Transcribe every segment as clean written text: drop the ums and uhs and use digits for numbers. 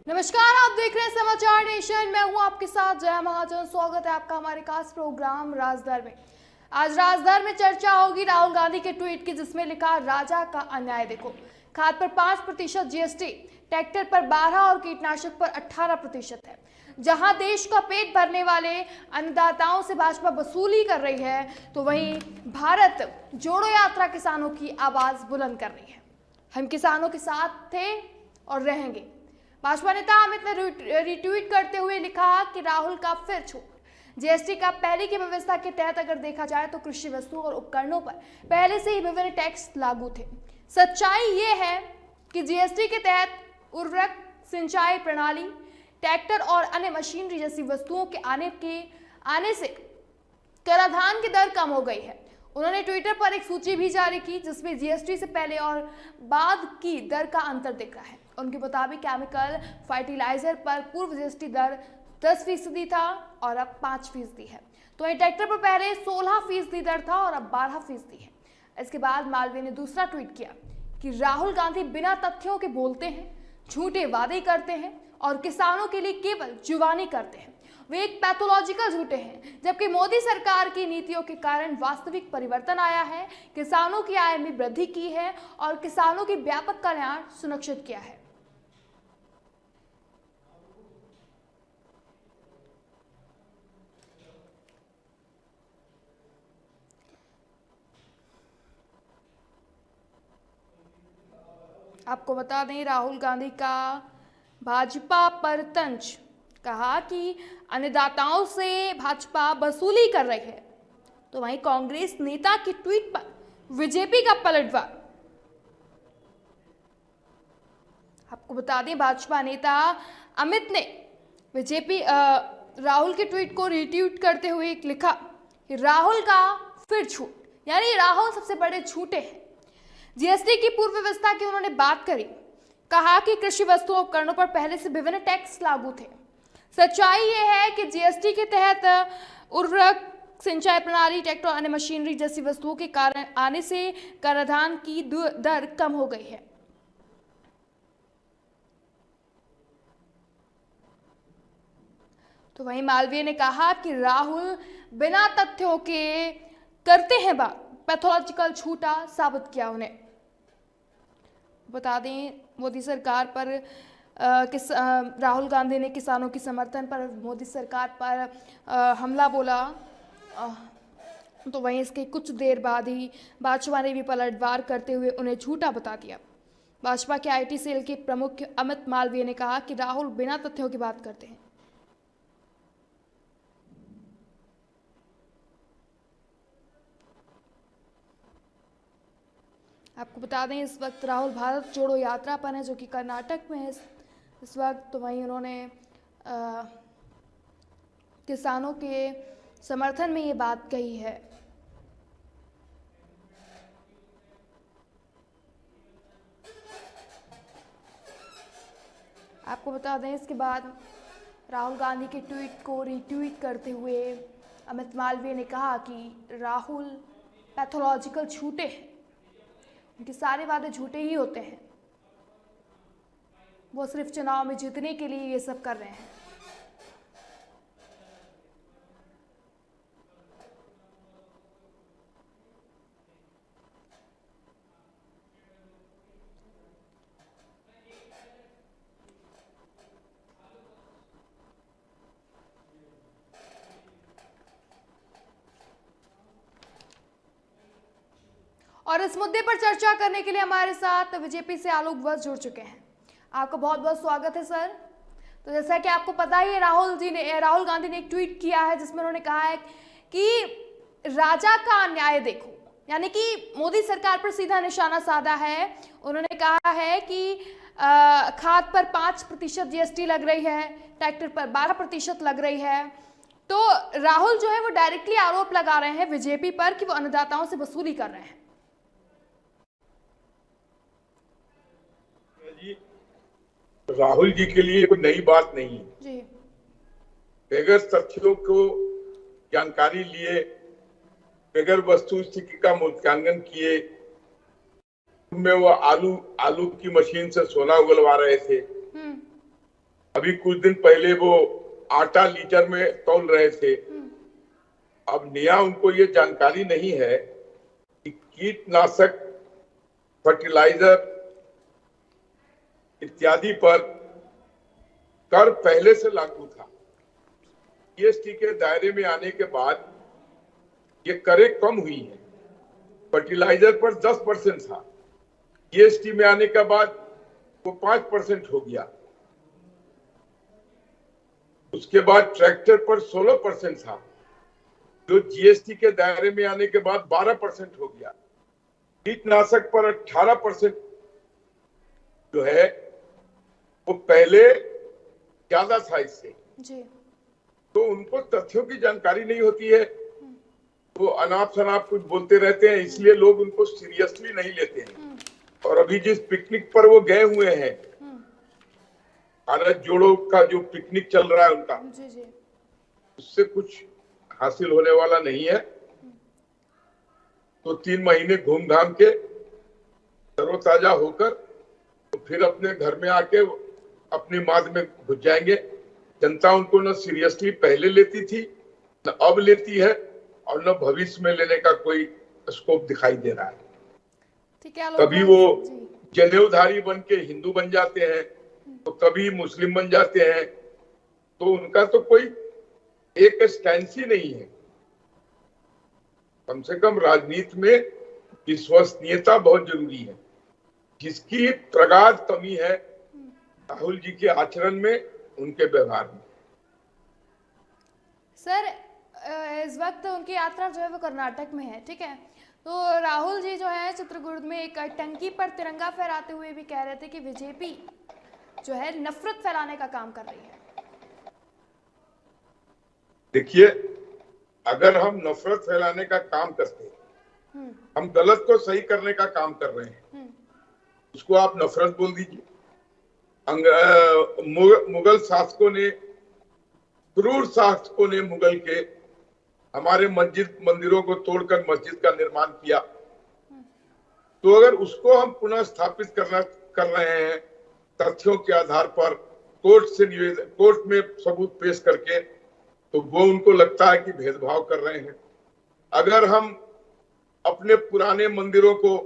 नमस्कार, आप देख रहे हैं समाचार नेशन। मैं हूं आपके साथ जया महाजन। स्वागत है आपका हमारे खास प्रोग्राम राजदर में। आज राजदर में चर्चा होगी राहुल गांधी के ट्वीट की, जिसमें लिखा राजा का अन्याय देखो। खाद पर 5% जीएसटी, ट्रैक्टर पर 12 और कीटनाशक पर 18% है। जहां देश का पेट भरने वाले अन्नदाताओं से भाजपा वसूली कर रही है, तो वहीं भारत जोड़ो यात्रा किसानों की आवाज बुलंद कर रही है। हम किसानों के साथ थे और रहेंगे। भाजपा नेता अमित ने रिट्वीट करते हुए लिखा कि राहुल का फिर छूट। जीएसटी का पहले की व्यवस्था के तहत अगर देखा जाए तो कृषि वस्तुओं और उपकरणों पर पहले से ही विभिन्न टैक्स लागू थे। सच्चाई ये है कि जीएसटी के तहत उर्वरक, सिंचाई प्रणाली, ट्रैक्टर और अन्य मशीनरी जैसी वस्तुओं के आने से कराधान की दर कम हो गई है। उन्होंने ट्विटर पर एक सूची भी जारी की, जिसमें जीएसटी से पहले और बाद की दर का अंतर दिख रहा है। उनके मुताबिक केमिकल फर्टिलाइजर पर पूर्व जीएसटी दर 10% था और अब 5% है। तो वहीं ट्रैक्टर पर पहले 16% दर था और अब 12% है। इसके बाद मालवीय ने दूसरा ट्वीट किया कि राहुल गांधी बिना तथ्यों के बोलते हैं, झूठे वादे करते हैं और किसानों के लिए केवल जुबानी करते हैं। वे एक पैथोलॉजिकल झूठे हैं, जबकि मोदी सरकार की नीतियों के कारण वास्तविक परिवर्तन आया है, किसानों की आय में वृद्धि की है और किसानों की व्यापक कल्याण सुनिश्चित किया है। आपको बता दें, राहुल गांधी का भाजपा पर तंज, कहा कि अन्नदाताओं से भाजपा वसूली कर रही है। तो वहीं कांग्रेस नेता की ट्वीट पर बीजेपी का पलटवार। आपको बता दें, भाजपा नेता अमित ने राहुल के ट्वीट को रिट्वीट करते हुए लिखा कि राहुल का फिर झूठ, यानी राहुल सबसे बड़े झूठे हैं। जीएसटी की पूर्व व्यवस्था की उन्होंने बात करी, कहा कि कृषि वस्तुओं उपकरणों पर पहले से विभिन्न टैक्स लागू थे। सच्चाई यह है कि जीएसटी के तहत उर्वरक, सिंचाई प्रणाली, ट्रैक्टर और अन्य मशीनरी जैसी वस्तुओं के कारण आने से कराधान की दर कम हो गई है। तो वहीं मालवीय ने कहा कि राहुल बिना तथ्यों के करते हैं बात, पैथोलॉजिकल झूठा साबित किया उन्हें। बता दें, मोदी सरकार पर राहुल गांधी ने किसानों के समर्थन पर मोदी सरकार पर हमला बोला। तो वहीं इसके कुछ देर बाद ही भाजपा ने भी पलटवार करते हुए उन्हें झूठा बता दिया। भाजपा के आईटी सेल के प्रमुख अमित मालवीय ने कहा कि राहुल बिना तथ्यों की बात करते हैं। आपको बता दें, इस वक्त राहुल भारत जोड़ो यात्रा पर है, जो कि कर्नाटक में है इस वक्त। तो वहीं उन्होंने किसानों के समर्थन में ये बात कही है। आपको बता दें, इसके बाद राहुल गांधी के ट्वीट को रिट्वीट करते हुए अमित मालवीय ने कहा कि राहुल पैथोलॉजिकल झूठे हैं, उनके सारे वादे झूठे ही होते हैं, वो सिर्फ चुनाव में जीतने के लिए ये सब कर रहे हैं। और इस मुद्दे पर चर्चा करने के लिए हमारे साथ बीजेपी से आलोक वत्स जुड़ चुके हैं। आपका बहुत बहुत स्वागत है सर। तो जैसा कि आपको पता ही है, राहुल गांधी ने एक ट्वीट किया है, जिसमें उन्होंने कहा है कि राजा का अन्याय देखो, यानी कि मोदी सरकार पर सीधा निशाना साधा है। उन्होंने कहा है कि खाद पर 5% जीएसटी लग रही है, ट्रैक्टर पर 12% लग रही है। तो राहुल जो है वो डायरेक्टली आरोप लगा रहे हैं बीजेपी पर कि वो अन्नदाताओं से वसूली कर रहे हैं। राहुल जी के लिए कोई नई बात नहीं है। बगैर तथ्यों को जानकारी लिए, बगैर वस्तु स्थिति का मूल्यांकन किए, में वो आलू की मशीन से सोना उगलवा रहे थे। अभी कुछ दिन पहले वो आटा लीटर में तौल रहे थे। अब नया उनको ये जानकारी नहीं है कि कीटनाशक, फर्टिलाइजर इत्यादि पर कर पहले से लागू था। जीएसटी के दायरे में आने के बाद ये करें कम हुई है। फर्टिलाइजर पर 10% था, जीएसटी में आने के बाद वो 5% हो गया। उसके बाद ट्रैक्टर पर 16% था, जो जीएसटी के दायरे में आने के बाद 12% हो गया। कीटनाशक पर 18% जो है वो पहले ज्यादा था इससे जी। तो उनको तथ्यों की जानकारी नहीं होती है, वो अनाप शनाप कुछ बोलते रहते हैं, इसलिए लोग उनको सीरियसली नहीं लेते हैं। और अभी जिस पिकनिक पर वो गए हुए हैं, भारत जोड़ो का जो पिकनिक चल रहा है उनका, उससे कुछ हासिल होने वाला नहीं है। तो 3 महीने घूम घाम के तरोताजा होकर तो फिर अपने घर में आके अपनी माद में घुस जाएंगे। जनता उनको न सीरियसली पहले लेती थी, न अब लेती है, और न भविष्य में लेने का कोई स्कोप दिखाई दे रहा है। कभी वो जनेऊधारी बन के हिंदू बन जाते हैं, तो कभी मुस्लिम बन जाते हैं। तो उनका तो कोई एक स्टैंस ही नहीं है। कम से कम राजनीति में विश्वसनीयता बहुत जरूरी है, जिसकी प्रगाढ़ कमी है राहुल जी के आचरण में, उनके व्यवहार में। सर, इस वक्त उनकी यात्रा जो है वो कर्नाटक में है, ठीक है। तो राहुल जी जो है चित्रकूट में एक टंकी पर तिरंगा फहराते हुए भी कह रहे थे कि बीजेपी जो है नफरत फैलाने का काम कर रही है। देखिए, अगर हम नफरत फैलाने का काम करते हैं, हम गलत को सही करने का काम कर रहे हैं, उसको आप नफरत बोल दीजिए। मुगल शासकों ने, क्रूर शासकों ने मुगल के हमारे मस्जिद मंदिरों को तोड़कर मस्जिद का निर्माण किया। तो अगर उसको हम पुनः स्थापित कर रहे हैं तथ्यों के आधार पर, कोर्ट में सबूत पेश करके, तो वो उनको लगता है कि भेदभाव कर रहे हैं। अगर हम अपने पुराने मंदिरों को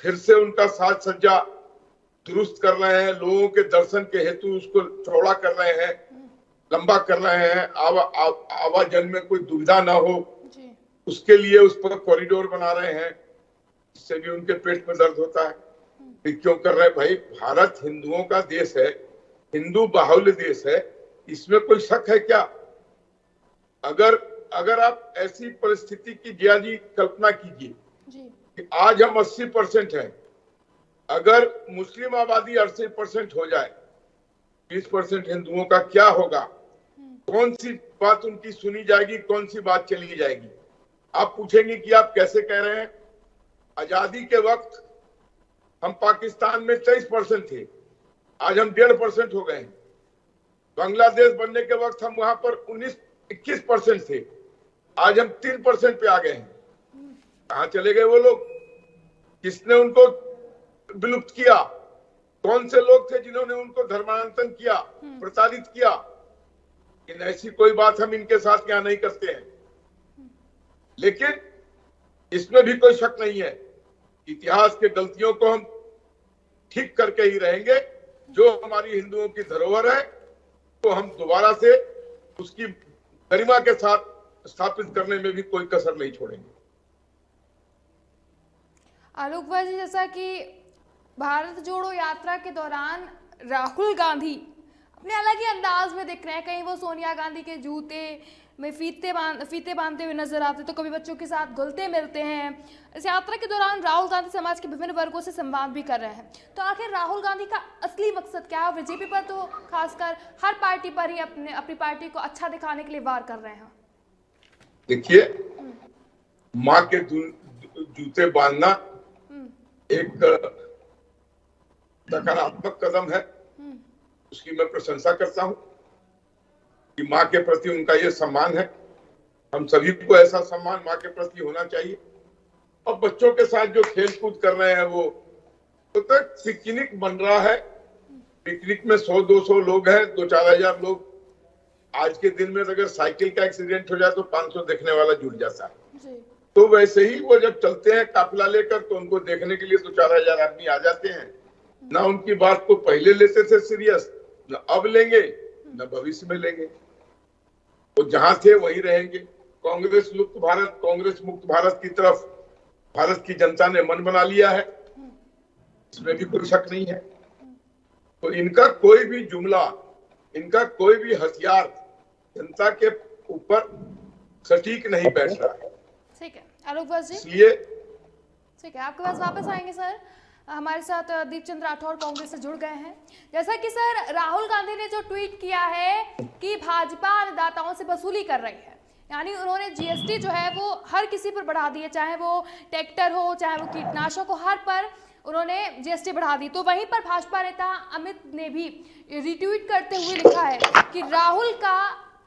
फिर से उनका साज सज्जा दुरुस्त कर रहे हैं, लोगों के दर्शन के हेतु उसको चौड़ा कर रहे हैं, लंबा कर रहे हैं, आवाजन में कोई दुविधा ना हो, उसके लिए उस पर कॉरिडोर बना रहे हैं, इससे भी उनके पेट में दर्द होता है। क्यों कर रहे हैं भाई? भारत हिंदुओं का देश है, हिंदू बाहुल्य देश है, इसमें कोई शक है क्या? अगर आप ऐसी परिस्थिति की जी कल्पना कीजिए कि आज हम 80% हैं, अगर मुस्लिम आबादी 80% हो जाए, 20% हिंदुओं का क्या होगा? कौन सी बात उनकी सुनी जाएगी, कौन सी बात चली जाएगी? आप पूछेंगे कि आप कैसे कह रहे हैं? आजादी के वक्त हम पाकिस्तान में 23% थे, आज हम 1.5% हो गए हैं। बांग्लादेश बनने के वक्त हम वहां पर 19-21% थे, आज हम 3% पे आ गए हैं। कहां चले गए वो लोग? किसने उनको विलुप्त किया? कौन से लोग थे जिन्होंने उनको धर्मांतरण किया, प्रताड़ित किया? इन ऐसी कोई बात हम इनके साथ यहाँ नहीं करते हैं। लेकिन इसमें भी कोई शक नहीं है, इतिहास के गलतियों को हम ठीक करके ही रहेंगे। जो हमारी हिंदुओं की धरोहर है, तो हम दोबारा से उसकी गरिमा के साथ स्थापित करने में भी कोई कसर नहीं छोड़ेंगे। आलोक भाई, जैसा कि भारत जोड़ो यात्रा के दौरान राहुल गांधी अपने अलग ही अंदाज में दिख रहे हैं। कहीं वो सोनिया गांधी के जूते में फीते बांधते हुए नजर आते, तो कभी बच्चों के साथ घुलते मिलते हैं। इस यात्रा के दौरान राहुल गांधी समाज के विभिन्न वर्गों से संवाद भी कर रहे हैं। तो आखिर राहुल गांधी का असली मकसद क्या है? बीजेपी पर तो खासकर हर पार्टी पर ही अपनी पार्टी को अच्छा दिखाने के लिए वार कर रहे हैं। देखिए, माँ के जूते बांधना एक सकारात्मक कदम है, उसकी मैं प्रशंसा करता हूं कि माँ के प्रति उनका ये सम्मान है। हम सभी को ऐसा सम्मान माँ के प्रति होना चाहिए। और बच्चों के साथ जो खेल कूद कर रहे हैं, वो तो पिकनिक बन रहा है, पिकनिक में 100-200 लोग हैं, 2-4 हजार लोग। आज के दिन में अगर साइकिल का एक्सीडेंट हो जाए तो 500 देखने वाला जुट जाता है। तो वैसे ही वो जब चलते हैं काफिला लेकर तो उनको देखने के लिए 2-4 हजार आदमी आ जाते हैं। ना उनकी बात को पहले लेते थे सीरियस, न अब लेंगे, न भविष्य में लेंगे। वो जहां थे वही रहेंगे। कांग्रेस मुक्त भारत की तरफ भारत की जनता ने मन बना लिया है, इसमें भी कोई शक नहीं है। तो इनका कोई भी जुमला, इनका कोई भी हथियार जनता के ऊपर सटीक नहीं बैठ रहा है। ठीक है आलोक बस जी, इसलिए ठीक है आपके पास वापस आएंगे सर। हमारे साथ दीपचंद राठौर कांग्रेस से जुड़ गए हैं। जैसा कि सर राहुल गांधी ने जो ट्वीट किया है कि भाजपा अन्नदाताओं से वसूली कर रही है, यानी उन्होंने जीएसटी जो है वो हर किसी पर बढ़ा दी है, चाहे वो ट्रैक्टर हो, चाहे वो कीटनाशक हो, हर पर उन्होंने जीएसटी बढ़ा दी। तो वहीं पर भाजपा नेता अमित ने भी रिट्वीट करते हुए लिखा है कि राहुल का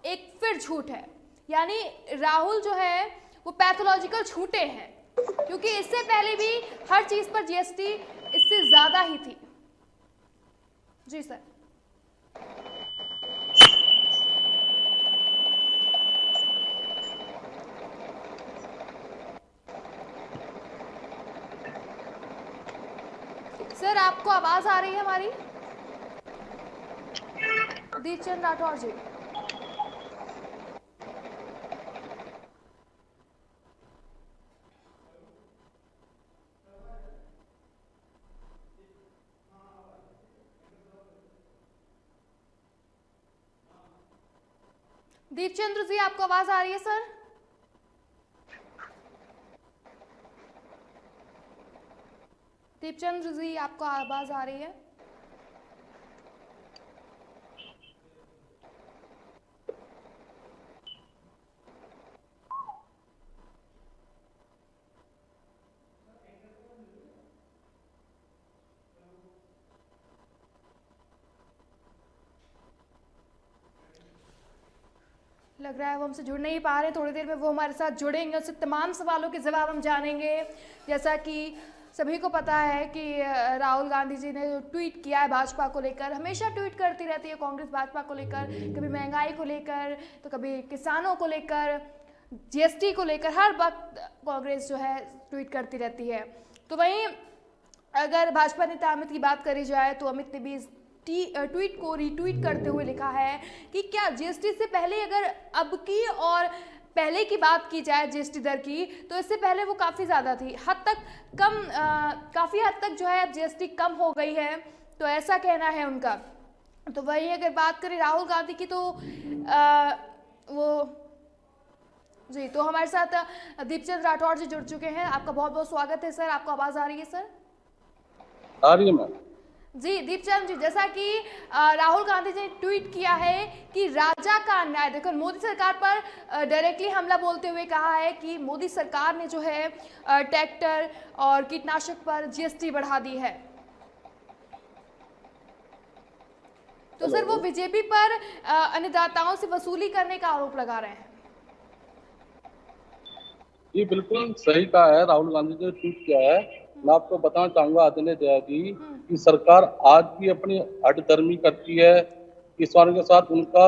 एक फिर झूठ है, यानी राहुल जो है वो पैथोलॉजिकल झूठे हैं, क्योंकि इससे पहले भी हर चीज पर जीएसटी इससे ज्यादा ही थी। जी सर। सर आपको आवाज आ रही है हमारी? दीपचंद राठौर जी। दीपचंद्र जी आपको आवाज आ रही है सर? दीपचंद्र जी आपको आवाज आ रही है? लग रहा है वो हमसे जुड़ नहीं पा रहे। थोड़ी देर में वो हमारे साथ जुड़ेंगे, उससे तमाम सवालों के जवाब हम जानेंगे। जैसा कि सभी को पता है कि राहुल गांधी जी ने जो ट्वीट किया है भाजपा को लेकर, हमेशा ट्वीट करती रहती है कांग्रेस भाजपा को लेकर, कभी महंगाई को लेकर तो कभी किसानों को लेकर, जीएसटी को लेकर, हर वक्त कांग्रेस जो है ट्वीट करती रहती है। तो वहीं अगर भाजपा नेता अमित की बात करी जाए तो अमित ने भी ट्वीट को रीट्वीट करते हुए लिखा है कि क्या जीएसटी से पहले अगर अब की और पहले की बात की जाए जीएसटी दर की, तो इससे पहले वो काफ़ी ज़्यादा थी, काफ़ी हद तक जो है अब जीएसटी कम हो गई है, तो ऐसा कहना है उनका। तो वही अगर बात करें राहुल गांधी की तो जी, तो हमारे साथ दीपचंद राठौर जी जुड़ चुके हैं। आपका बहुत बहुत स्वागत है सर। आपको आवाज़ आ रही है सर? आ रही है मैम जी। दीपचंद जी, जैसा कि राहुल गांधी जी ने ट्वीट किया है कि राजा का अन्याय, देखो मोदी सरकार पर डायरेक्टली हमला बोलते हुए कहा है कि मोदी सरकार ने जो है ट्रैक्टर और कीटनाशक पर जीएसटी बढ़ा दी है। तो सर वो बीजेपी पर अन्नदाताओं से वसूली करने का आरोप लगा रहे हैं। ये बिल्कुल सही कहा है राहुल गांधी ने ट्वीट किया है। मैं आपको बताना चाहूंगा आदरणीय जया जी कि सरकार आज भी अपनी हठधर्मी करती है, किसानों के साथ उनका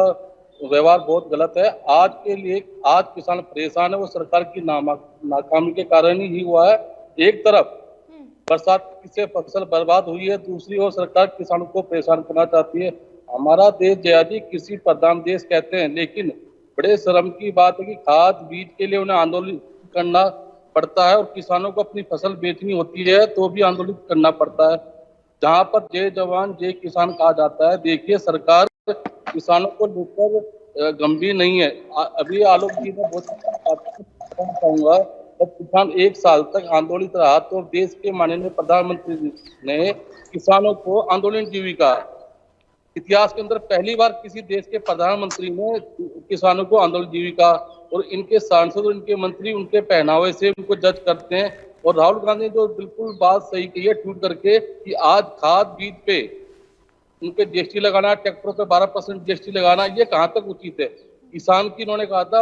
व्यवहार बहुत गलत है। आज के लिए आज किसान परेशान है, वो सरकार की नाकामी के कारण ही हुआ है। एक तरफ बरसात से फसल बर्बाद हुई है, दूसरी ओर सरकार किसानों को परेशान करना चाहती है। हमारा देश जया जी कृषि प्रधान देश कहते हैं, लेकिन बड़े शर्म की बात है कि खाद बीज के लिए उन्हें आंदोलन करना पड़ता है और किसानों को अपनी फसल बेचनी होती है तो भी आंदोलन करना पड़ता है। जहां पर जय जवान जय किसान कहा जाता है, देखिए सरकार किसानों को लेकर गंभीर नहीं है। अभी आलोक जी ने बहुत कहूंगा, जब किसान 1 साल तक आंदोलित रहा तो देश के माननीय प्रधानमंत्री ने किसानों को आंदोलन जीविका, इतिहास के अंदर पहली बार किसी देश के प्रधानमंत्री ने किसानों को आंदोलन जीविका, और इनके सांसद और इनके मंत्री उनके पहनावे से उनको जज करते हैं। और राहुल गांधी ने जो बिल्कुल बात सही कही है ट्वीट करके कि आज खाद बीज पे उनके जीएसटी लगाना, ट्रैक्टरों पे 12% जीएसटी लगाना, ये कहाँ तक उचित है। किसान की उन्होंने कहा था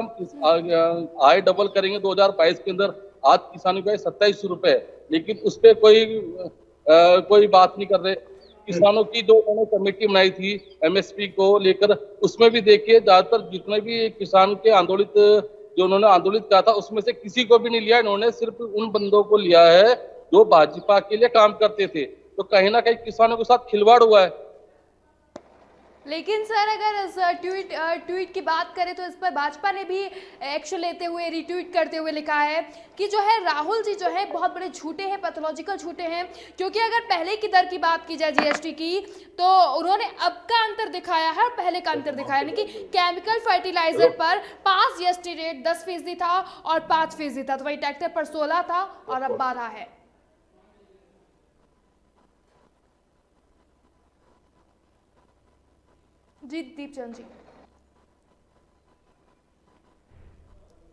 आय डबल करेंगे 2022 के अंदर, आज किसानों की आय 2700 रुपए, लेकिन उस पर कोई बात नहीं कर रहे। किसानों की जो उन्होंने कमेटी बनाई थी एमएसपी को लेकर, उसमें भी देखिए ज्यादातर जितने भी किसान के आंदोलित जो उन्होंने आंदोलित किया था उसमें से किसी को भी नहीं लिया। इन्होंने सिर्फ उन बंदों को लिया है जो भाजपा के लिए काम करते थे। तो कहीं ना कहीं किसानों के साथ खिलवाड़ हुआ है। लेकिन सर अगर इस ट्वीट की बात करें तो इस पर भाजपा ने भी एक्शन लेते हुए रिट्वीट करते हुए लिखा है कि जो है राहुल जी जो है बहुत बड़े झूठे हैं, पैथोलॉजिकल झूठे हैं। क्योंकि अगर पहले की दर की बात की जाए जीएसटी की तो उन्होंने अब का अंतर दिखाया है और पहले का अंतर दिखाया, यानी कि केमिकल फर्टिलाइजर पर 5 जीएसटी रेट 10% था और 5% था, तो वही ट्रैक्टर पर 16 था और अब 12 है। जी दीपचंद जी।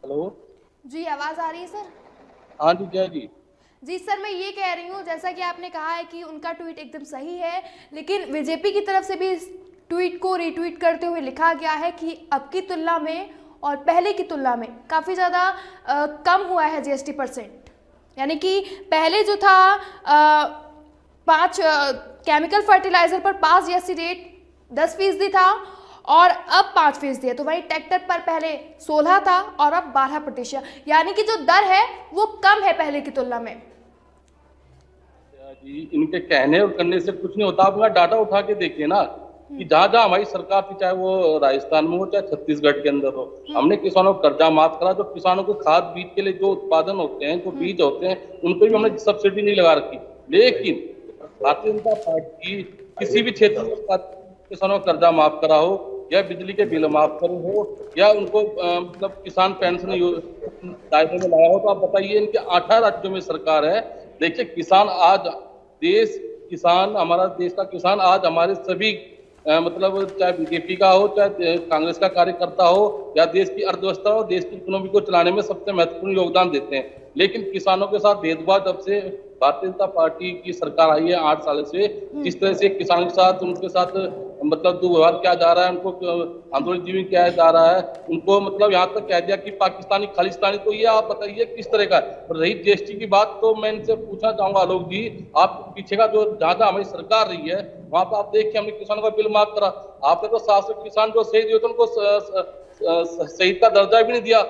हेलो जी आवाज आ रही है सर? हाँ जी जय जी। जी सर मैं ये कह रही हूँ जैसा कि आपने कहा है कि उनका ट्वीट एकदम सही है, लेकिन बीजेपी की तरफ से भी इस ट्वीट को रिट्वीट करते हुए लिखा गया है कि अब की तुलना में और पहले की तुलना में काफ़ी ज़्यादा कम हुआ है जीएसटी %। यानी कि पहले जो था 5 केमिकल फर्टिलाइजर पर 5 जीएसटी रेट 10% था और अब 5% है। तो वही ट्रैक्टर पर पहले 16 था और अब 12%, यानी कि जो दर है वो कम है पहले की तुलना में। जी इनके कहने और करने से कुछ नहीं होता। आप अपना डाटा उठा के देखिए ना कि जहाँ जहाँ हमारी सरकार थी, चाहे वो राजस्थान में हो चाहे छत्तीसगढ़ के अंदर हो, हमने किसानों को कर्जा माफ करा। जो किसानों को खाद बीज के लिए जो उत्पादन होते हैं, जो बीज होते हैं, उन पर भी हमने सब्सिडी नहीं लगा रखी। लेकिन भारतीय जनता पार्टी किसी भी क्षेत्र में किसानों का कर्जा माफ करा हो या बिजली के बिल माफ करे हो या उनको मतलब किसान पेंशन दायरे में लाया हो, तो आप बताइए इनके 18 राज्यों में सरकार है। देखिए किसान आज किसान हमारा देश का किसान आज हमारे सभी मतलब चाहे बीजेपी का हो चाहे कांग्रेस का कार्यकर्ता हो या देश की अर्थव्यवस्था हो, देश की इकोनॉमी को चलाने में सबसे महत्वपूर्ण योगदान देते हैं। लेकिन किसानों के साथ भेदभाव जब से भारतीय जनता पार्टी की सरकार आई है 8 साल से, जिस तरह से किसानों के साथ उनके साथ मतलब दुर्व्यवहार किया जा रहा है, उनको आंदोलन जीवी किया जा रहा है, उनको मतलब यहाँ तक कह दिया कि पाकिस्तानी खालिस्तानी। तो ये आप बताइए किस तरह का है। और रही जीएसटी की बात, तो मैं इनसे पूछना चाहूंगा आलोक जी, आप पीछे का जो जहाँ हमारी सरकार रही है वहां पर आप देखिए हमने किसानों का बिल माफ करा। आपने तो 700 किसान जो शहीद हुए थे उनको शहीद का दर्जा भी नहीं दिया,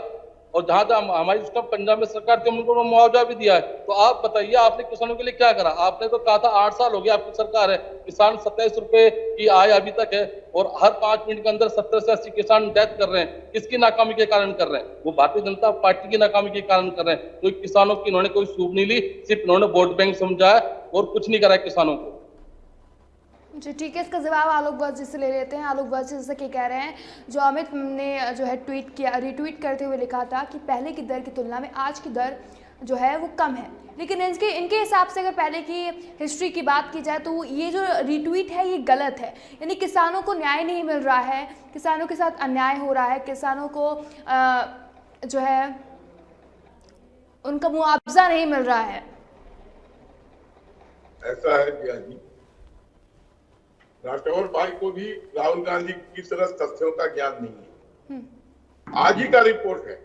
और जहां जहां हमारी उस पंजाब में सरकार थी उनको मुआवजा भी दिया है। तो आप बताइए आपने किसानों के लिए क्या करा? आपने तो कहा था 8 साल हो गया आपकी सरकार है, किसान 27 रुपए की आय अभी तक है और हर 5 मिनट के अंदर 70 से 80 किसान डेथ कर रहे हैं। किसकी नाकामी के कारण कर रहे हैं? वो भारतीय जनता पार्टी की नाकामी के कारण कर रहे हैं। तो किसानों की इन्होंने कोई सूब नहीं ली, सिर्फ इन्होंने वोट बैंक समझा है और कुछ नहीं करा है किसानों को। जी ठीक है, इसका जवाब आलोक वर्ष जी से ले लेते हैं। आलोक वर्ष जी जैसे कि कह रहे हैं, जो अमित ने जो है ट्वीट किया, रिट्वीट करते हुए लिखा था कि पहले की दर की तुलना में आज की दर जो है वो कम है। लेकिन इनके हिसाब से अगर पहले की हिस्ट्री की बात की जाए तो ये जो रिट्वीट है ये गलत है। यानी किसानों को न्याय नहीं मिल रहा है, किसानों के साथ अन्याय हो रहा है, किसानों को जो है उनका मुआवजा नहीं मिल रहा है। ऐसा है जिया जी, राठौर भाई को भी राहुल गांधी की तरह तथ्यों का ज्ञान नहीं है। आज ही का रिपोर्ट है,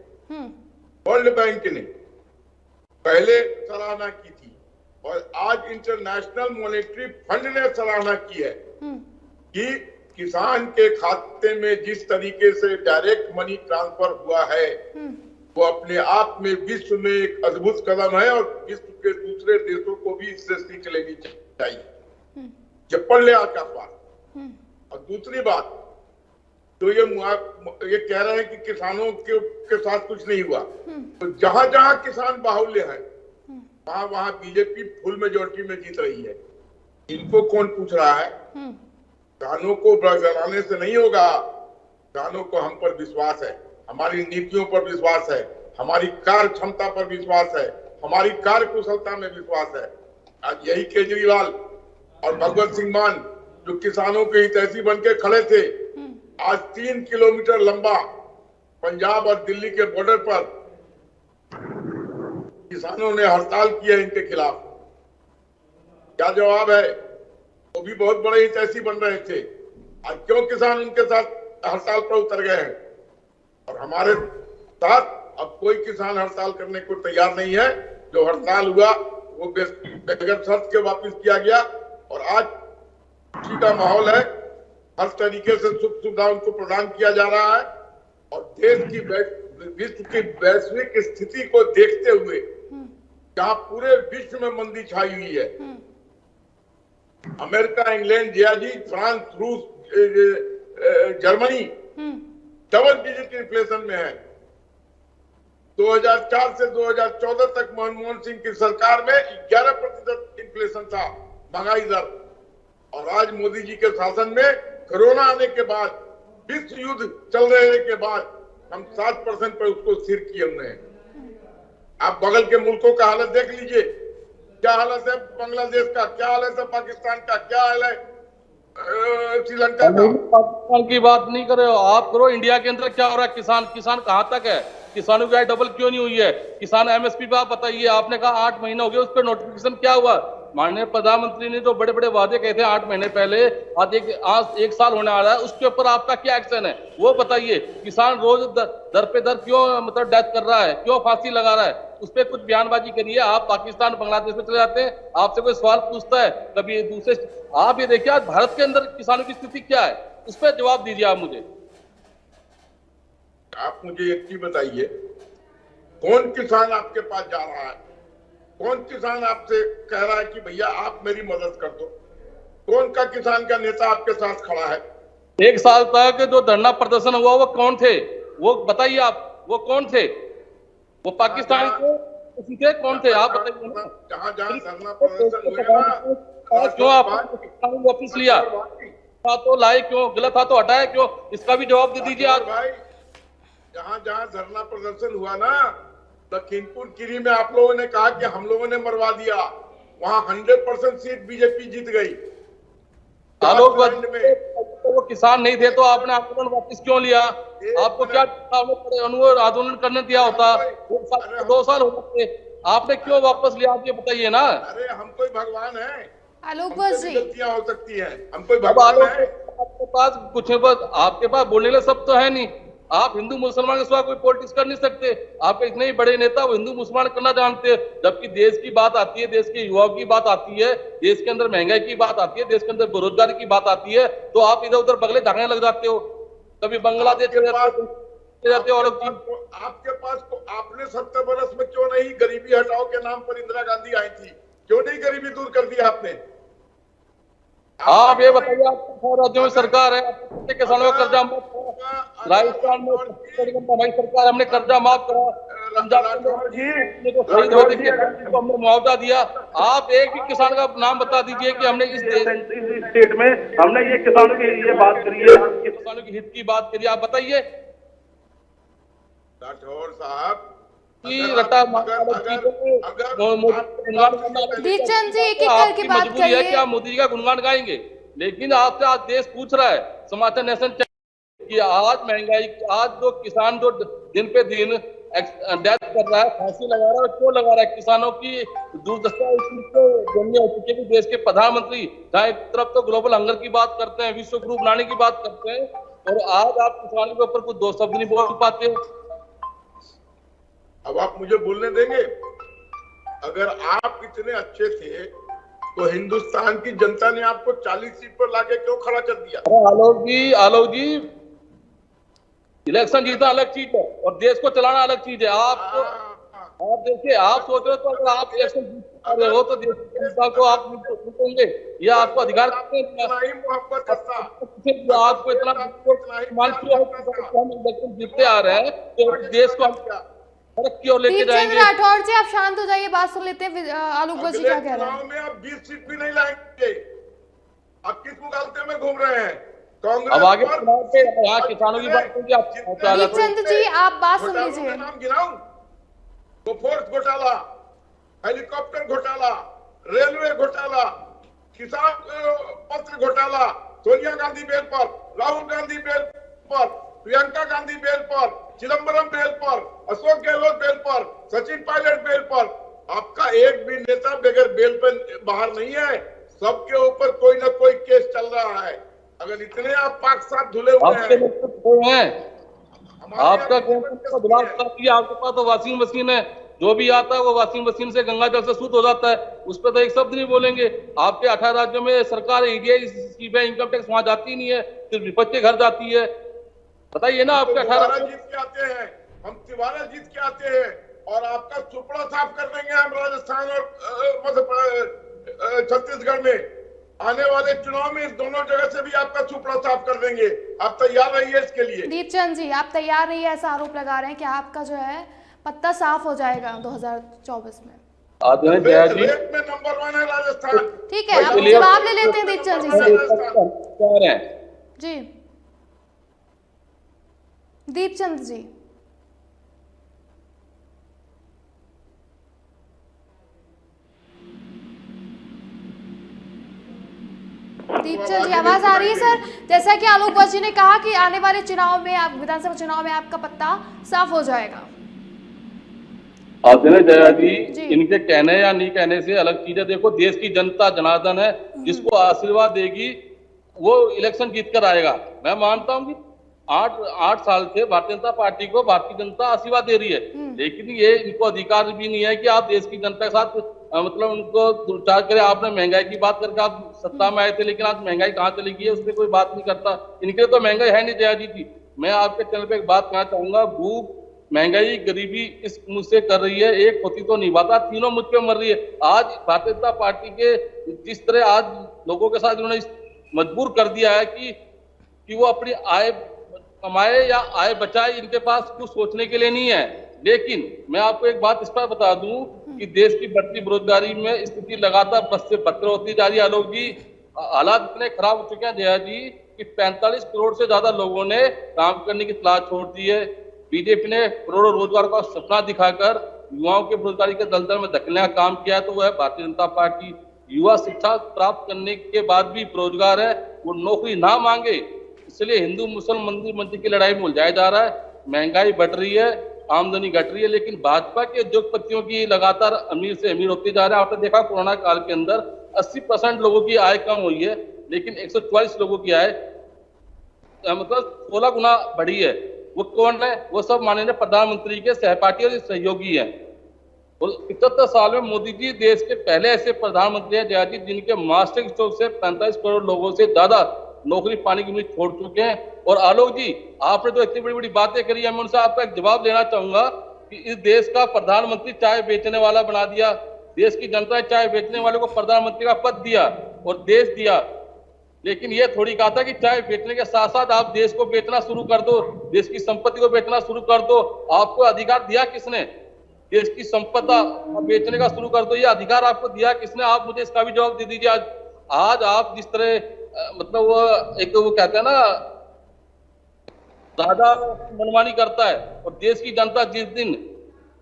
वर्ल्ड बैंक ने पहले सराहना की थी और आज इंटरनेशनल मॉनेटरी फंड ने सराहना की है कि किसान के खाते में जिस तरीके से डायरेक्ट मनी ट्रांसफर हुआ है वो अपने आप में विश्व में एक अद्भुत कदम है और विश्व के दूसरे देशों को भी इससे सीख लेनी चाहिए। पढ़ ले आज का सवाल। और दूसरी बात तो ये कह रहे हैं कि किसानों के साथ कुछ नहीं हुआ, तो जहां जहां किसान बाहुल्य है वहां वहां बीजेपी फुल मेजोरिटी में जीत रही है। इनको कौन पूछ रहा है? किसानों को बरगलाने से नहीं होगा। किसानों को हम पर विश्वास है, हमारी नीतियों पर विश्वास है, हमारी कार्य क्षमता पर विश्वास है, हमारी कार्य कुशलता में विश्वास है। आज यही केजरीवाल और भगवत सिंह मान जो किसानों के हितैषी बन के खड़े थे, आज 3 किलोमीटर लंबा पंजाब और दिल्ली के बॉर्डर पर किसानों ने हड़ताल की है इनके खिलाफ। क्या जवाब है? वो भी बहुत बड़े हितैषी बन रहे थे, आज क्यों किसान उनके साथ हड़ताल पर उतर गए हैं? और हमारे साथ अब कोई किसान हड़ताल करने को तैयार नहीं है। जो हड़ताल हुआ वो बगैर शर्त के वापस किया गया और आज खुशी का माहौल है। हर तरीके से सुख सुविधा उनको प्रदान किया जा रहा है और देश की विश्व की वैश्विक स्थिति को देखते हुए जहां पूरे विश्व में मंदी छाई हुई है, अमेरिका, इंग्लैंड, जी, फ्रांस, रूस, जर्मनी डबल डिजिट इन्फ्लेशन में है। 2004 से 2014 तक मनमोहन सिंह की सरकार में 11% इन्फ्लेशन था, महंगाई दर, और आज मोदी जी के शासन में कोरोना आने के बाद, विश्व युद्ध चल रहे के बाद हम 7% पर उसको स्थिर किए हुए हैं। आप बगल के मुल्कों का हालत देख लीजिए, क्या हालत है बांग्लादेश का, क्या हालत है पाकिस्तान का, क्या हाल है श्रीलंका का। पाकिस्तान की बात नहीं कर रहे हो आप, करो इंडिया के अंदर क्या हो रहा है। किसान कहाँ तक है, किसानों की आय डबल क्यों नहीं हुई है। किसान एमएसपी पे आप बताइए, आपने कहा 8 महीने हो गए, उस पर नोटिफिकेशन क्या हुआ। माननीय प्रधानमंत्री ने जो बड़े बड़े वादे कहे थे 8 महीने पहले, आज एक साल होने आ रहा है, उसके ऊपर आपका क्या एक्शन है वो बताइए। किसान रोज दर पे दर क्यों मतलब डेथ कर रहा है, क्यों फांसी लगा रहा है, उस पर कुछ बयानबाजी करिए। आप पाकिस्तान बांग्लादेश में चले जाते हैं, आपसे कोई सवाल पूछता है कभी दूसरे, आप ये देखिए आज भारत के अंदर किसानों की स्थिति क्या है, उस पर जवाब दीजिए आप मुझे। आप मुझे एक चीज बताइए, कौन किसान आपके पास जा रहा है, कौन किसान आपसे कह रहा है कि भैया आप मेरी मदद कर दो, कौन का किसान का नेता आपके साथ खड़ा है। 1 साल तक जो धरना प्रदर्शन हुआ वो कौन थे, वो बताइए आप, वो कौन थे, वो पाकिस्तान के किसी थे, कौन थे आप बताइए ना। जहाँ जहाँ धरना प्रदर्शन हुआ ना, क्यों आपने वापिस लिया, तो लाए क्यों, गलत था तो हटाया क्यों, इसका भी जवाब दे दीजिए आज। भाई जहाँ जहाँ धरना प्रदर्शन हुआ ना, लखीमपुर खीरी में आप लोगों ने कहा कि हम लोगों ने मरवा दिया, वहां 100% सीट बीजेपी जीत गई। आलोक वो किसान नहीं थे तो आपने आंदोलन वापस क्यों लिया, आपको क्या आंदोलन करने दिया होता, 2 साल हो गए, आपने क्यों वापस लिया, आप ये बताइए ना। अरे हम कोई भगवान है, आलोक जी, गलतियां हो सकती है, हम कोई भगवान है। आपके पास कुछ, आपके पास बोलने के सब तो है नहीं, आप हिंदू मुसलमान के सिवा कोई पॉलिटिक्स कर नहीं सकते। आपके इतने ही बड़े नेता वो हिंदू मुसलमान करना जानते हैं, जबकि देश की बात आती है, देश के युवाओं की बात आती है, देश के अंदर महंगाई की बात आती है, देश के अंदर बेरोजगारी की बात आती है, तो आप इधर उधर बगले झाड़ने लग जाते हो, कभी बांग्लादेश चले जाते हो। और आपके पास आपने 70 वर्ष में क्यों नहीं गरीबी हटाओ के नाम पर इंदिरा गांधी आई थी, क्यों नहीं गरीबी दूर कर दिया आपने। आप ये बताइए, आप राज्यों में सरकार है, किसानों का कर्जा माफ करा, राजस्थान में हमारी सरकार, हमने कर्जा माफ करा, पंजाब को हमने मुआवजा दिया। आप एक भी किसान का नाम बता दीजिए कि हमने इस स्टेट में हमने ये किसानों के लिए बात करी है, किसानों की हित की बात करी, आप बताइए। राठौर साहब दीपचंद जी एक एक करके बात करिए। है कि आप मोदी जी का गुणगान गाएंगे, लेकिन आपसे आज देश पूछ रहा है, समाचार नेशन कि आज महंगाई, आज जो किसान जो दिन पे दिन डेथ कर रहा है, फांसी लगा रहा है, क्यों लगा रहा है, किसानों की दुर्दशा जननी हो चुकी है। देश के प्रधानमंत्री जहाँ एक तरफ तो ग्लोबल हंगर की बात करते हैं, विश्व गुरु बनाने की बात करते हैं, और आज आप किसानों के ऊपर कुछ 2 शब्द नहीं बोल पाते। अब आप मुझे बोलने देंगे, अगर आप इतने अच्छे थे तो हिंदुस्तान की जनता ने आपको 40 सीट पर लाके क्यों खड़ा कर दिया। आलोक जी इलेक्शन जीतना अलग चीज है और देश को चलाना अलग चीज है। आप देखिए, आप सोच रहे हो तो अगर आप इलेक्शन जीत रहे हो तो देश की जनता को आप जीतेंगे, यह आपको अधिकार आपको इतना इलेक्शन जीतते आ रहे हैं तो देश को फर्क क्यों लेके जाएंगे। राठौर जी आप शांत हो जाइए, बात सुन लेते हैं आलोक जी क्या कह रहे हैं। में आप 20 सीट भी नहीं लाएंगे, आप किस मुकाबले में घूम रहे हैं। कांग्रेस अब आगे यहाँ किसानों की बात होगी, दीपचंद जी आप बात सुन लीजिए। नाम गिनाऊं तो फोर्स घोटाला, हेलीकॉप्टर घोटाला, रेलवे घोटाला, किसान पत्र घोटाला, सोनिया गांधी बेल पर, राहुल गांधी बेल पर, प्रियंका गांधी बेल पर, चिदम्बरम बेल पर, अशोक गहलोत बेल पर, सचिन पायलट बेल पर। आपका एक भी नेता बगैर बेल पे बाहर नहीं है, सबके ऊपर कोई ना कोई केस चल रहा है। अगर इतने आप पाक साथ धुले हुए हैं, आपका आपके पास तो वॉशिंग मशीन है, जो भी आता है वो वॉशिंग मशीन से गंगा जल से शुद्ध हो जाता है, उस पर तो एक शब्द नहीं बोलेंगे। आपके 18 राज्यों में सरकार ईडीआई सीबीआई इनकम टैक्स वहां जाती नहीं है, सिर्फ विपक्ष के घर जाती है। बताइए ना, आपके 18 जीत के आते हैं, हम तिवारा जीत के आते हैं और आपका सुपड़ा साफ कर देंगे हम राजस्थान और छत्तीसगढ़ में। आने वाले चुनाव में इस दोनों जगह से भी आपका सुपड़ा साफ कर देंगे। आप तैयार रहिए इसके लिए। दीपचंद जी, आप तैयार रहिए, ऐसा आरोप लगा रहे हैं कि आपका जो है पत्ता साफ हो जाएगा 2024 में। रेट में नंबर 1 है राजस्थान। ठीक है, आप जवाब ले लेते हैं दीपचंद जी से। जी दीपचंद जी, दीपचंद जी आवाज आ रही है सर? जैसा कि आलोक वर्मा जी ने कहा कि आने वाले चुनाव में, आप विधानसभा चुनाव में आपका पत्ता साफ हो जाएगा। आदरणीय जया जी, इनके कहने या नहीं कहने से अलग चीज है। देखो, देश की जनता जनार्दन है, जिसको आशीर्वाद देगी वो इलेक्शन जीत कर आएगा। मैं मानता हूँ कि 8 साल से भारतीय जनता पार्टी को भारतीय जनता आशीर्वाद दे रही है, लेकिन ये इनको अधिकार भी नहीं है कि आप देश की जनता के साथ मतलब उनको दुर्चार करें। आपने महंगाई की बात करके आप सत्ता में आए थे, लेकिन आज महंगाई कहाँ चली गई है उस पर कोई बात नहीं करता। इनके तो महंगाई है नहीं जया जी। मैं आपके चैनल पे एक बात कहना चाहूंगा, भूख, महंगाई, गरीबी इस मुझसे कर रही है, एक होती तो नहीं बात, तीनों मुझ पे मर रही है। आज भारतीय जनता पार्टी के जिस तरह आज लोगों के साथ उन्होंने मजबूर कर दिया है कि वो अपनी आय कमाए या आय बचाए, इनके पास कुछ सोचने के लिए नहीं है। लेकिन मैं आपको एक बात इस पर बता दूं कि देश की बढ़ती बेरोजगारी में स्थिति लगातार बद से बदतर होती जा रही है। आलोक जी, हालात इतने खराब हो चुके हैं जया जी कि 45 करोड़ से ज्यादा लोगों ने काम करने की तलाश छोड़ दी है। बीजेपी ने करोड़ों रोजगार का सपना दिखाकर युवाओं के बेरोजगारी के दलदल में धकेलने का काम किया है, तो वह भारतीय जनता पार्टी। युवा शिक्षा प्राप्त करने के बाद भी बेरोजगार है, वो नौकरी ना मांगे, इसलिए हिंदू मुस्लिम मंदिर की लड़ाई में उलझाया जा रहा है। महंगाई बढ़ रही है, आमदनी घट रही है, लेकिन भाजपा के उद्योगपतियों की लगातार अमीर से अमीर होती जा रहा है। आपने देखा कोरोना काल के अंदर 80% लोगों की आय कम हुई है, लेकिन 144 लोगों की आय मतलब 16 गुना बढ़ी है। वो कौन है? वो सब माननीय प्रधानमंत्री के सहपाठी और सहयोगी हैं। 75 साल में मोदी जी देश के पहले ऐसे प्रधानमंत्री हैं जया जी जिनके मास्टर स्ट्रोक से 45 करोड़ लोगों से ज्यादा नौकरी पाने की उम्मीद छोड़ चुके हैं। और आलोक जी, आपने तो इतनी बड़ी बड़ी बातें करी है, मैं उनसे आपका एक जवाब देना चाहूंगा कि इस देश का प्रधानमंत्री चाय बेचने वाला बना दिया। देश की जनता ने चाय बेचने वाले को प्रधानमंत्री का पद दिया और देश दिया, लेकिन ये थोड़ी कहा था कि चाय बेचने के साथ साथ आप देश को बेचना शुरू कर दो, देश की संपत्ति को बेचना शुरू कर दो। आपको अधिकार दिया किसने? देश की संपदा बेचने का शुरू कर दो, ये अधिकार आपको दिया किसने? आप मुझे इसका भी जवाब दे दीजिए। आज आप जिस तरह मतलब वो कहते हैं ना, राजा मनमानी करता है, और देश की जनता जिस दिन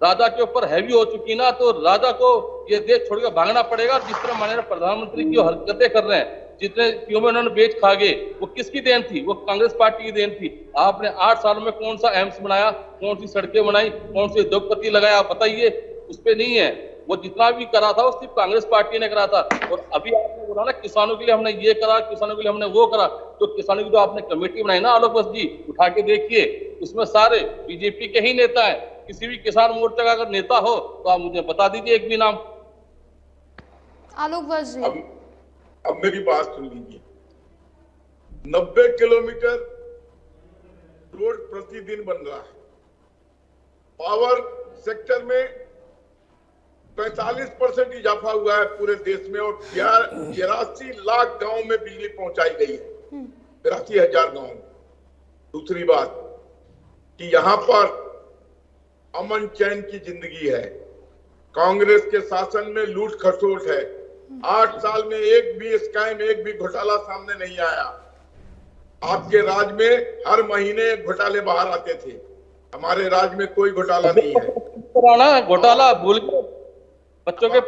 राजा के ऊपर हैवी हो चुकी ना, तो राजा को ये देश छोड़कर भागना पड़ेगा। जिस तरह माननीय प्रधानमंत्री की हरकतें कर रहे हैं, जितने क्यों में उन्होंने बेच खा गए, वो किसकी देन थी? वो कांग्रेस पार्टी की देन थी। आपने 8 सालों में कौन सा एम्स बनाया, कौन सी सड़कें बनाई, कौन से उद्योगपति लगाया, आप बताइए। उस पर नहीं है, वो जितना भी करा था वो सिर्फ कांग्रेस पार्टी ने करा था। और अभी आपने बोला ना किसानों के लिए हमने ये करा, किसानों के लिए हमने वो करा, तो किसानों की जो आपने कमेटी बनाई ना आलोक जी, उठा के देखिए, उसमें सारे बीजेपी के ही नेता है। किसी भी किसान मोर्चा का अगर नेता हो तो आप मुझे बता दीजिए एक भी नाम। आलोक जी, अब मेरी बात सुन लीजिए। 90 किलोमीटर रोड प्रतिदिन बन रहा है। पावर सेक्टर में 45% इजाफा हुआ है पूरे देश में, और 83 लाख गांव में बिजली पहुंचाई गई है, 83,000 गांव में। दूसरी बात कि यहां पर अमन चैन की जिंदगी है। कांग्रेस के शासन में लूट खसोट है। 8 साल में एक भी स्कैम, एक भी घोटाला सामने नहीं आया। आपके राज में हर महीने घोटाले बाहर आते थे, हमारे राज में कोई घोटाला नहीं है। घोटाला भूल गए, बच्चों के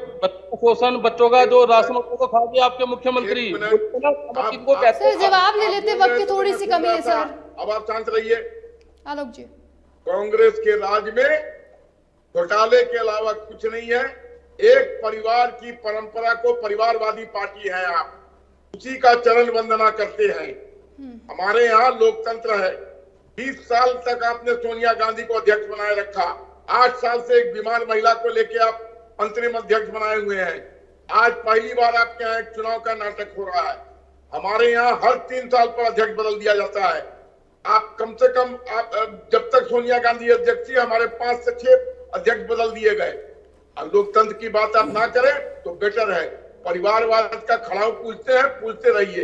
पोषण, बच्चों का जो राशन को खा गया आपके मुख्यमंत्री। सर जवाब ले लेते, वक्त की थोड़ी सी कमी है सर। अब आप शांत रहिए। आलोक जी, कांग्रेस के राज में घोटाले के अलावा कुछ नहीं है। एक परिवार की परंपरा को परिवारवादी पार्टी है आप, उसी का चरण वंदना करते हैं। हमारे यहाँ लोकतंत्र है। 20 साल तक आपने सोनिया गांधी को अध्यक्ष बनाए रखा, 8 साल से एक बीमार महिला को लेके आप अंतरिम अध्यक्ष बनाए हुए हैं। आज पहली बार आपके यहाँ एक चुनाव का नाटक हो रहा है। हमारे यहाँ हर 3 साल पर अध्यक्ष बदल दिया जाता है। आप कम से कम आप जब तक सोनिया गांधी अध्यक्ष थी हमारे 5 से 6 अध्यक्ष बदल दिए गए। अब लोकतंत्र की बात आप ना करें तो बेटर है। परिवारवाद का खड़ाऊ पूछते हैं, पूछते रहिए,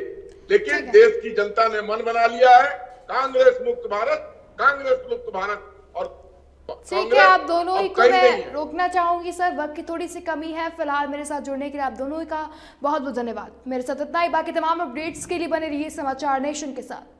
लेकिन देश की जनता ने मन बना लिया है कांग्रेस मुक्त भारत, कांग्रेस मुक्त भारत। और ठीक है, आप दोनों ही को मैं रोकना चाहूंगी सर, वक्त की थोड़ी सी कमी है। फिलहाल मेरे साथ जुड़ने के लिए आप दोनों ही का बहुत बहुत धन्यवाद। मेरे साथ इतना ही, बाकी तमाम अपडेट्स के लिए बने रहिए समाचार नेशन के साथ।